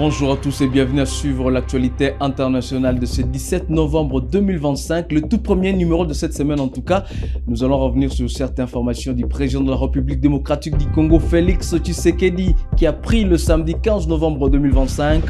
Bonjour à tous et bienvenue à suivre l'actualité internationale de ce 17 novembre 2025, le tout premier numéro de cette semaine en tout cas. Nous allons revenir sur certaines informations du président de la République démocratique du Congo, Félix Tshisekedi, qui a pris le samedi 15 novembre 2025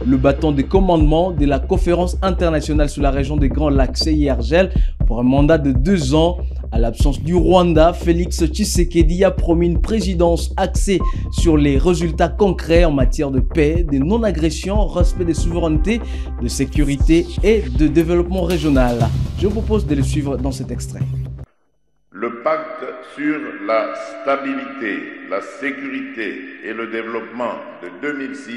le bâton de commandement de la conférence internationale sur la région des Grands Lacs CIRGL pour un mandat de 2 ans. À l'absence du Rwanda, Félix Tshisekedi a promis une présidence axée sur les résultats concrets en matière de paix, de non-agression, respect des souverainetés, de sécurité et de développement régional. Je vous propose de le suivre dans cet extrait. Le pacte sur la stabilité, la sécurité et le développement de 2006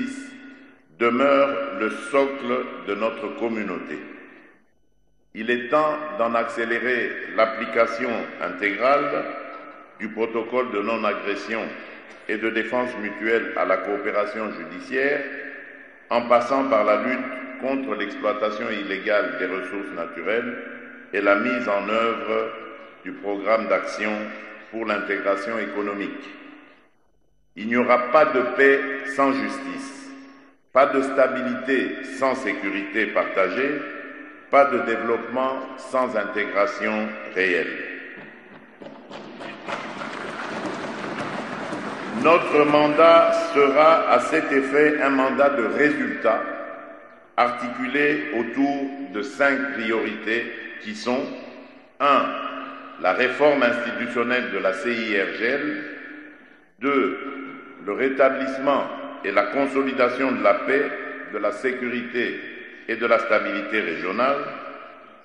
demeure le socle de notre communauté. Il est temps d'en accélérer l'application intégrale du protocole de non-agression et de défense mutuelle à la coopération judiciaire, en passant par la lutte contre l'exploitation illégale des ressources naturelles et la mise en œuvre du programme d'action pour l'intégration économique. Il n'y aura pas de paix sans justice, pas de stabilité sans sécurité partagée, pas de développement sans intégration réelle. Notre mandat sera à cet effet un mandat de résultats articulé autour de 5 priorités qui sont 1. La réforme institutionnelle de la CIRGL, 2. Le rétablissement et la consolidation de la paix, de la sécurité et de la stabilité régionale,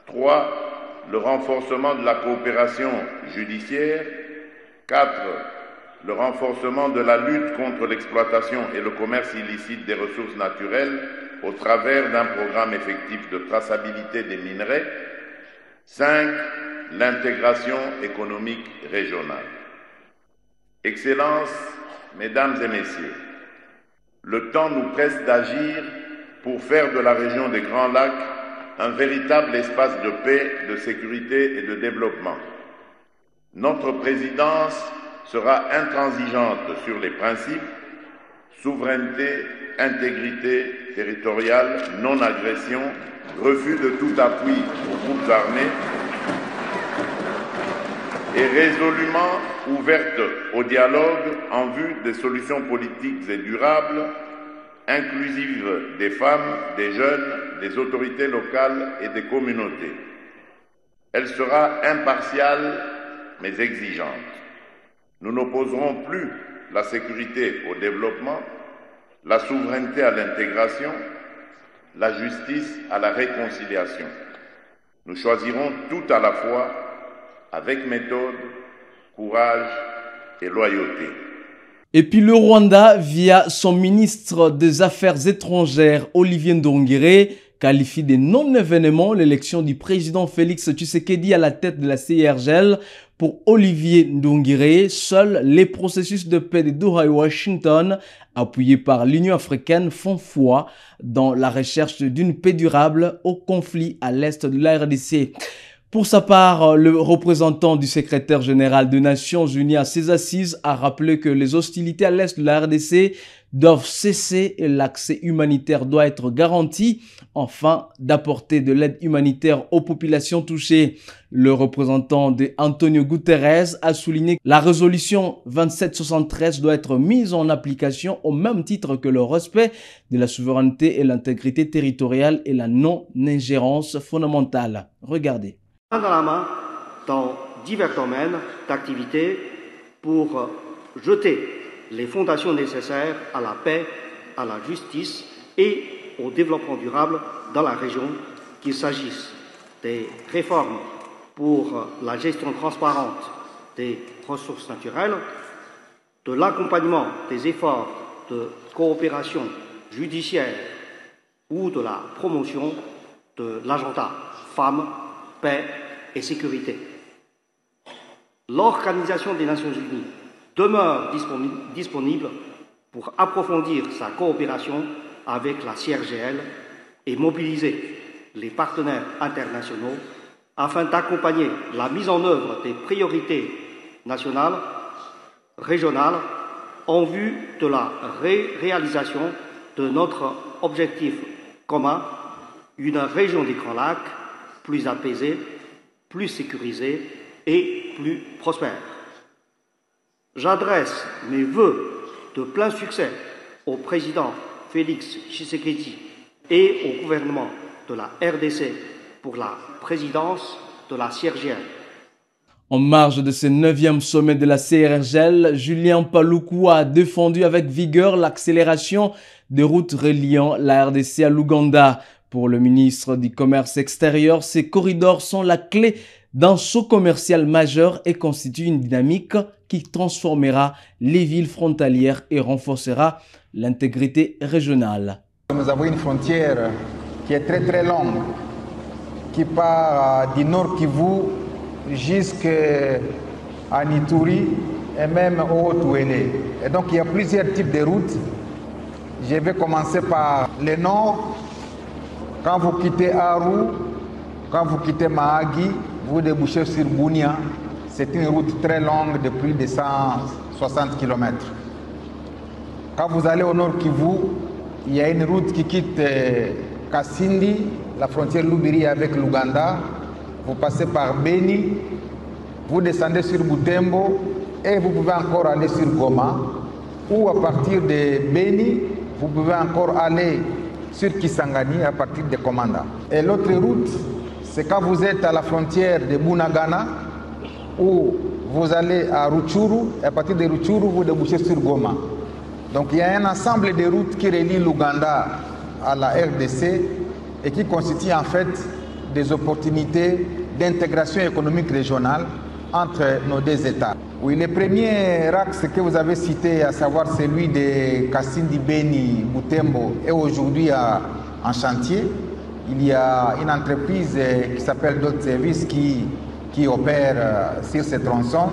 3. Le renforcement de la coopération judiciaire, 4. Le renforcement de la lutte contre l'exploitation et le commerce illicite des ressources naturelles au travers d'un programme effectif de traçabilité des minerais, 5. L'intégration économique régionale. Excellences, Mesdames et Messieurs, le temps nous presse d'agir pour faire de la région des Grands Lacs un véritable espace de paix, de sécurité et de développement. Notre présidence sera intransigeante sur les principes souveraineté, intégrité territoriale, non-agression, refus de tout appui aux groupes armés et résolument ouverte au dialogue en vue des solutions politiques et durables, inclusive des femmes, des jeunes, des autorités locales et des communautés. Elle sera impartiale mais exigeante. Nous n'opposerons plus la sécurité au développement, la souveraineté à l'intégration, la justice à la réconciliation. Nous choisirons tout à la fois avec méthode, courage et loyauté. Et puis le Rwanda, via son ministre des Affaires étrangères, Olivier Nduhungirehe, qualifie de non-événement l'élection du président Félix Tshisekedi à la tête de la CIRGL. Pour Olivier Nduhungirehe, seuls les processus de paix de Doha et Washington, appuyés par l'Union africaine, font foi dans la recherche d'une paix durable au conflit à l'est de la RDC. Pour sa part, le représentant du secrétaire général des Nations Unies à ses assises a rappelé que les hostilités à l'est de la RDC doivent cesser et l'accès humanitaire doit être garanti, afin d'apporter de l'aide humanitaire aux populations touchées. Le représentant de Antonio Guterres a souligné que la résolution 2773 doit être mise en application au même titre que le respect de la souveraineté et l'intégrité territoriale et la non-ingérence fondamentale. Regardez. Main dans la main dans divers domaines d'activité pour jeter les fondations nécessaires à la paix, à la justice et au développement durable dans la région, qu'il s'agisse des réformes pour la gestion transparente des ressources naturelles, de l'accompagnement des efforts de coopération judiciaire ou de la promotion de l'agenda femmes, paix et sécurité. L'Organisation des Nations Unies demeure disponible pour approfondir sa coopération avec la CIRGL et mobiliser les partenaires internationaux afin d'accompagner la mise en œuvre des priorités nationales, régionales, en vue de la réalisation de de notre objectif commun, une région des Grands Lacs plus apaisée, plus sécurisée et plus prospère. J'adresse mes vœux de plein succès au président Félix Tshisekedi et au gouvernement de la RDC pour la présidence de la CIRGL. En marge de ce 9e sommet de la CIRGL, Julien Paluku a défendu avec vigueur l'accélération des routes reliant la RDC à l'Ouganda. Pour le ministre du Commerce extérieur, ces corridors sont la clé d'un saut commercial majeur et constituent une dynamique qui transformera les villes frontalières et renforcera l'intégrité régionale. Nous avons une frontière qui est très longue, qui part du nord Kivu jusqu'à Ituri et même au Haut-Ouélé. Et donc il y a plusieurs types de routes. Je vais commencer par le nord. Quand vous quittez Aru, quand vous quittez Mahagi, vous débouchez sur Bunia. C'est une route très longue de plus de 160 km. Quand vous allez au nord Kivu, il y a une route qui quitte Kasindi, la frontière Lubiri avec l'Ouganda. Vous passez par Beni, vous descendez sur Butembo et vous pouvez encore aller sur Goma. Ou à partir de Beni, vous pouvez encore aller sur Kisangani à partir de Komanda. Et l'autre route, c'est quand vous êtes à la frontière de Bunagana, où vous allez à Rutshuru, et à partir de Rutshuru, vous débouchez sur Goma. Donc il y a un ensemble de routes qui relient l'Ouganda à la RDC et qui constituent en fait des opportunités d'intégration économique régionale entre nos deux États. Oui, le premier axe que vous avez cité, à savoir celui de Kasindi, Beni, Butembo, est aujourd'hui en chantier. Il y a une entreprise qui s'appelle Dot Service qui opère sur ce tronçon.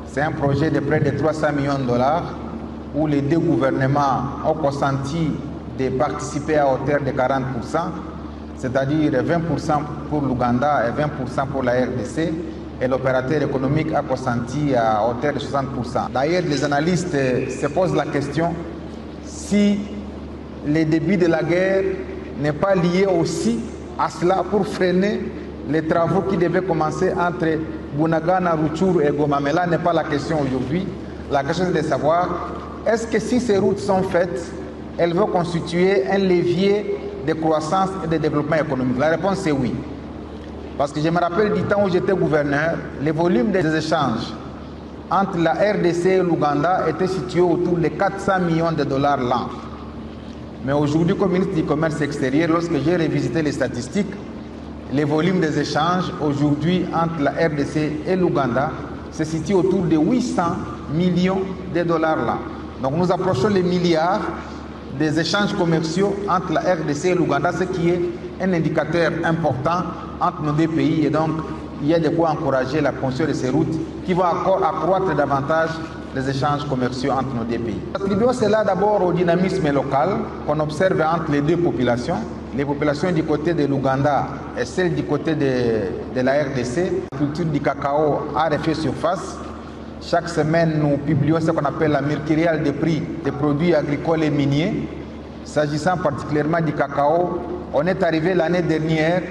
C'est un projet de près de 300 millions de dollars où les deux gouvernements ont consenti de participer à hauteur de 40%, c'est-à-dire 20% pour l'Ouganda et 20% pour la RDC. Et l'opérateur économique a consenti à hauteur de 60%. D'ailleurs, les analystes se posent la question si le début de la guerre n'est pas lié aussi à cela pour freiner les travaux qui devaient commencer entre Bunagana, Rutshuru et Goma. Mais là n'est pas la question aujourd'hui. La question est de savoir, est-ce que si ces routes sont faites, elles vont constituer un levier de croissance et de développement économique? La réponse est oui. Parce que je me rappelle du temps où j'étais gouverneur, le volume des échanges entre la RDC et l'Ouganda était situé autour de 400 millions de dollars l'an. Mais aujourd'hui, comme ministre du Commerce extérieur, lorsque j'ai revisité les statistiques, les volumes des échanges aujourd'hui entre la RDC et l'Ouganda se situent autour de 800 millions de dollars l'an. Donc nous approchons les milliards des échanges commerciaux entre la RDC et l'Ouganda, ce qui est un indicateur important entre nos deux pays. Et donc, il y a de quoi encourager la construction de ces routes qui vont encore accroître davantage les échanges commerciaux entre nos deux pays. Attribuons cela d'abord au dynamisme local qu'on observe entre les deux populations. Les populations du côté de l'Ouganda et celles du côté de la RDC. La culture du cacao a refait surface. Chaque semaine, nous publions ce qu'on appelle la mercuriale des prix des produits agricoles et miniers. S'agissant particulièrement du cacao, on est arrivé l'année dernière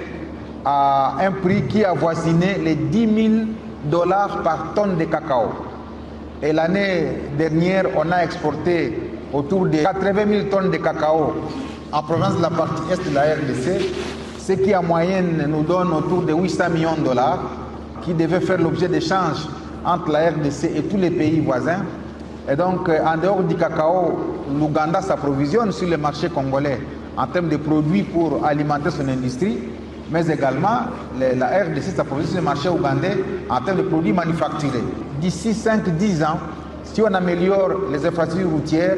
à un prix qui avoisinait les 10 000 $ par tonne de cacao. Et l'année dernière, on a exporté autour de 80 000 tonnes de cacao en province de la partie est de la RDC, ce qui en moyenne nous donne autour de 800 millions de dollars qui devaient faire l'objet d'échanges entre la RDC et tous les pays voisins. Et donc, en dehors du cacao, l'Ouganda s'approvisionne sur le marché congolais en termes de produits pour alimenter son industrie, mais également la RDC s'approvisionne sur le marché ougandais en termes de produits manufacturés. D'ici 5-10 ans, si on améliore les infrastructures routières,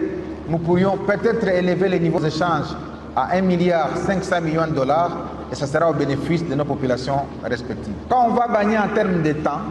nous pourrions peut-être élever les niveaux d'échange à 1,5 milliard de dollars et ça sera au bénéfice de nos populations respectives. Quand on va gagner en termes de temps,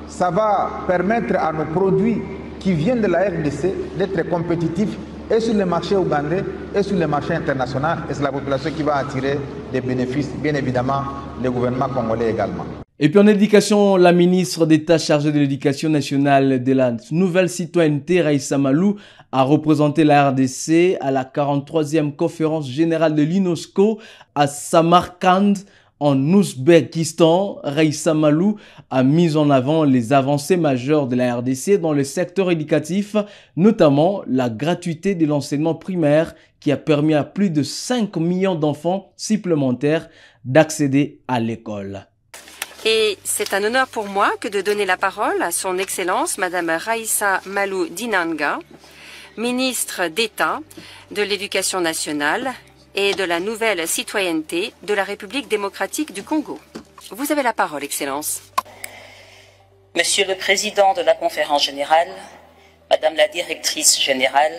ça va permettre à nos produits qui viennent de la RDC d'être compétitifs et sur le marché ougandais et sur le marché international. Et c'est la population qui va attirer des bénéfices, bien évidemment, le gouvernement congolais également. Et puis en éducation, la ministre d'État chargée de l'éducation nationale et de la nouvelle citoyenneté, Raissa Malou, a représenté la RDC à la 43e conférence générale de l'UNESCO à Samarkand, en Ouzbékistan. Raissa Malou a mis en avant les avancées majeures de la RDC dans le secteur éducatif, notamment la gratuité de l'enseignement primaire qui a permis à plus de 5 millions d'enfants supplémentaires d'accéder à l'école. Et c'est un honneur pour moi que de donner la parole à son Excellence, Madame Raissa Malou Dinanga, ministre d'État de l'Éducation nationale et de la nouvelle citoyenneté de la République démocratique du Congo. Vous avez la parole, Excellence. Monsieur le Président de la Conférence générale, Madame la Directrice générale,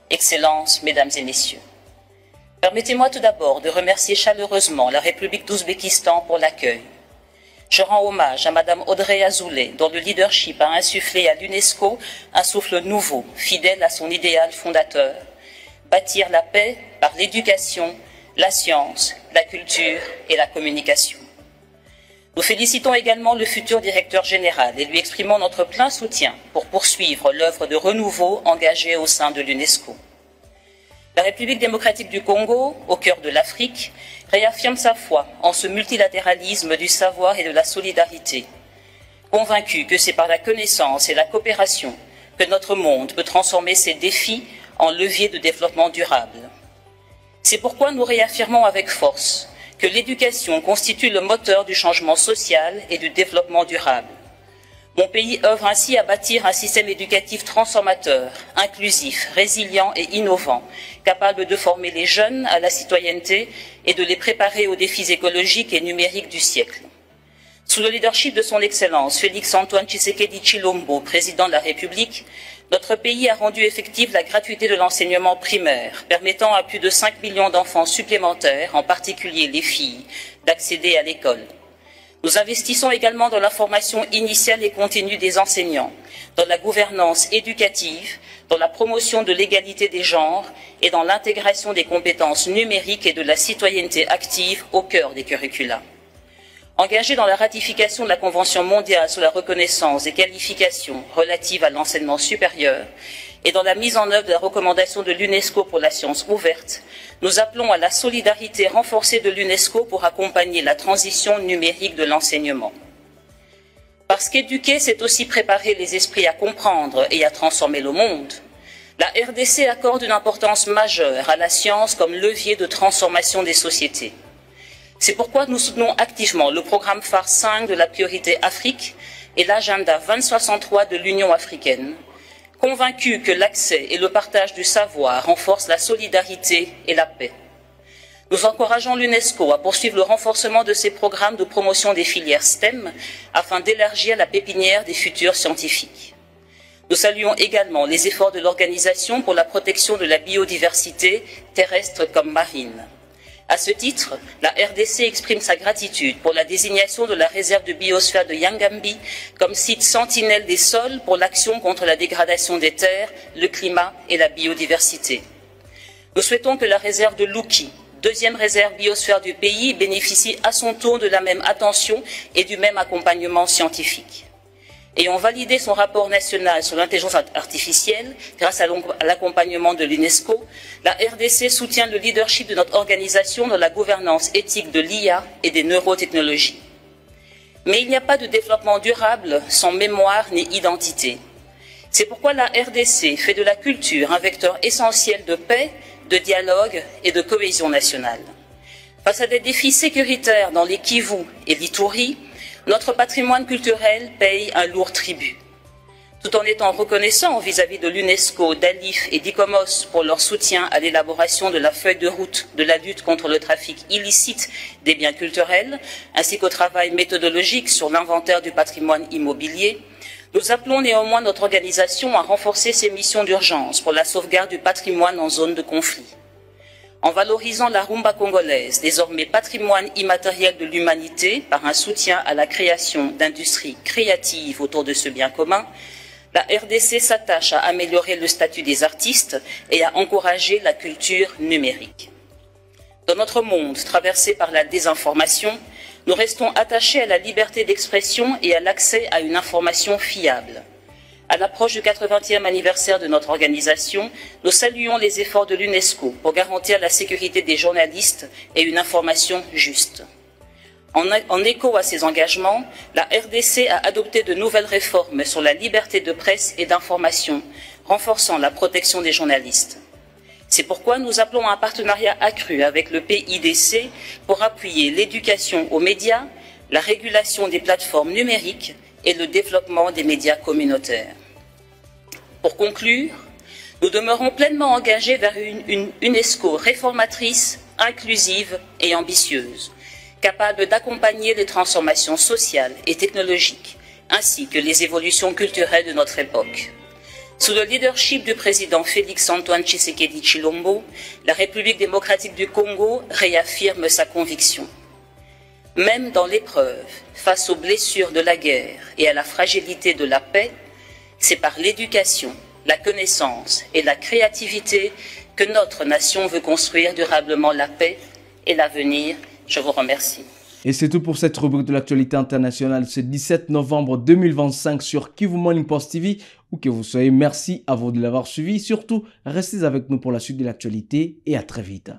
Excellences, Mesdames et Messieurs, permettez-moi tout d'abord de remercier chaleureusement la République d'Ouzbékistan pour l'accueil. Je rends hommage à Madame Audrey Azoulay, dont le leadership a insufflé à l'UNESCO un souffle nouveau, fidèle à son idéal fondateur, bâtir la paix par l'éducation, la science, la culture et la communication. Nous félicitons également le futur directeur général et lui exprimons notre plein soutien pour poursuivre l'œuvre de renouveau engagée au sein de l'UNESCO. La République démocratique du Congo, au cœur de l'Afrique, réaffirme sa foi en ce multilatéralisme du savoir et de la solidarité, convaincu que c'est par la connaissance et la coopération que notre monde peut transformer ses défis en levier de développement durable. C'est pourquoi nous réaffirmons avec force que l'éducation constitue le moteur du changement social et du développement durable. Mon pays œuvre ainsi à bâtir un système éducatif transformateur, inclusif, résilient et innovant, capable de former les jeunes à la citoyenneté et de les préparer aux défis écologiques et numériques du siècle. Sous le leadership de son Excellence Félix-Antoine Tshisekedi Tshilombo, président de la République, notre pays a rendu effective la gratuité de l'enseignement primaire, permettant à plus de 5 millions d'enfants supplémentaires, en particulier les filles, d'accéder à l'école. Nous investissons également dans la formation initiale et continue des enseignants, dans la gouvernance éducative, dans la promotion de l'égalité des genres et dans l'intégration des compétences numériques et de la citoyenneté active au cœur des curricula. Engagés dans la ratification de la Convention mondiale sur la reconnaissance des qualifications relatives à l'enseignement supérieur et dans la mise en œuvre de la recommandation de l'UNESCO pour la science ouverte, nous appelons à la solidarité renforcée de l'UNESCO pour accompagner la transition numérique de l'enseignement. Parce qu'éduquer, c'est aussi préparer les esprits à comprendre et à transformer le monde, la RDC accorde une importance majeure à la science comme levier de transformation des sociétés. C'est pourquoi nous soutenons activement le programme phare 5 de la priorité Afrique et l'agenda 2063 de l'Union africaine, convaincus que l'accès et le partage du savoir renforcent la solidarité et la paix. Nous encourageons l'UNESCO à poursuivre le renforcement de ses programmes de promotion des filières STEM afin d'élargir la pépinière des futurs scientifiques. Nous saluons également les efforts de l'Organisation pour la protection de la biodiversité terrestre comme marine. À ce titre, la RDC exprime sa gratitude pour la désignation de la réserve de biosphère de Yangambi comme site sentinelle des sols pour l'action contre la dégradation des terres, le climat et la biodiversité. Nous souhaitons que la réserve de Luki, deuxième réserve biosphère du pays, bénéficie à son tour de la même attention et du même accompagnement scientifique. Ayant validé son rapport national sur l'intelligence artificielle grâce à l'accompagnement de l'UNESCO, la RDC soutient le leadership de notre organisation dans la gouvernance éthique de l'IA et des neurotechnologies. Mais il n'y a pas de développement durable sans mémoire ni identité. C'est pourquoi la RDC fait de la culture un vecteur essentiel de paix, de dialogue et de cohésion nationale. Face à des défis sécuritaires dans les Kivu et l'Ituri, notre patrimoine culturel paye un lourd tribut. Tout en étant reconnaissant vis-à-vis de l'UNESCO, d'ALIF et d'ICOMOS pour leur soutien à l'élaboration de la feuille de route de la lutte contre le trafic illicite des biens culturels, ainsi qu'au travail méthodologique sur l'inventaire du patrimoine immobilier, nous appelons néanmoins notre organisation à renforcer ses missions d'urgence pour la sauvegarde du patrimoine en zone de conflit. En valorisant la rumba congolaise, désormais patrimoine immatériel de l'humanité, par un soutien à la création d'industries créatives autour de ce bien commun, la RDC s'attache à améliorer le statut des artistes et à encourager la culture numérique. Dans notre monde traversé par la désinformation, nous restons attachés à la liberté d'expression et à l'accès à une information fiable. À l'approche du 80e anniversaire de notre organisation, nous saluons les efforts de l'UNESCO pour garantir la sécurité des journalistes et une information juste. En écho à ces engagements, la RDC a adopté de nouvelles réformes sur la liberté de presse et d'information, renforçant la protection des journalistes. C'est pourquoi nous appelons à un partenariat accru avec le PIDC pour appuyer l'éducation aux médias, la régulation des plateformes numériques et le développement des médias communautaires. Pour conclure, nous demeurons pleinement engagés vers une UNESCO réformatrice, inclusive et ambitieuse, capable d'accompagner les transformations sociales et technologiques, ainsi que les évolutions culturelles de notre époque. Sous le leadership du président Félix-Antoine Tshisekedi Tshilombo, la République démocratique du Congo réaffirme sa conviction. Même dans l'épreuve, face aux blessures de la guerre et à la fragilité de la paix, c'est par l'éducation, la connaissance et la créativité que notre nation veut construire durablement la paix et l'avenir. Je vous remercie. Et c'est tout pour cette rubrique de l'actualité internationale ce 17 novembre 2025 sur Kivu Morning Post TV. Où que vous soyez, merci à vous de l'avoir suivi. Surtout, restez avec nous pour la suite de l'actualité et à très vite.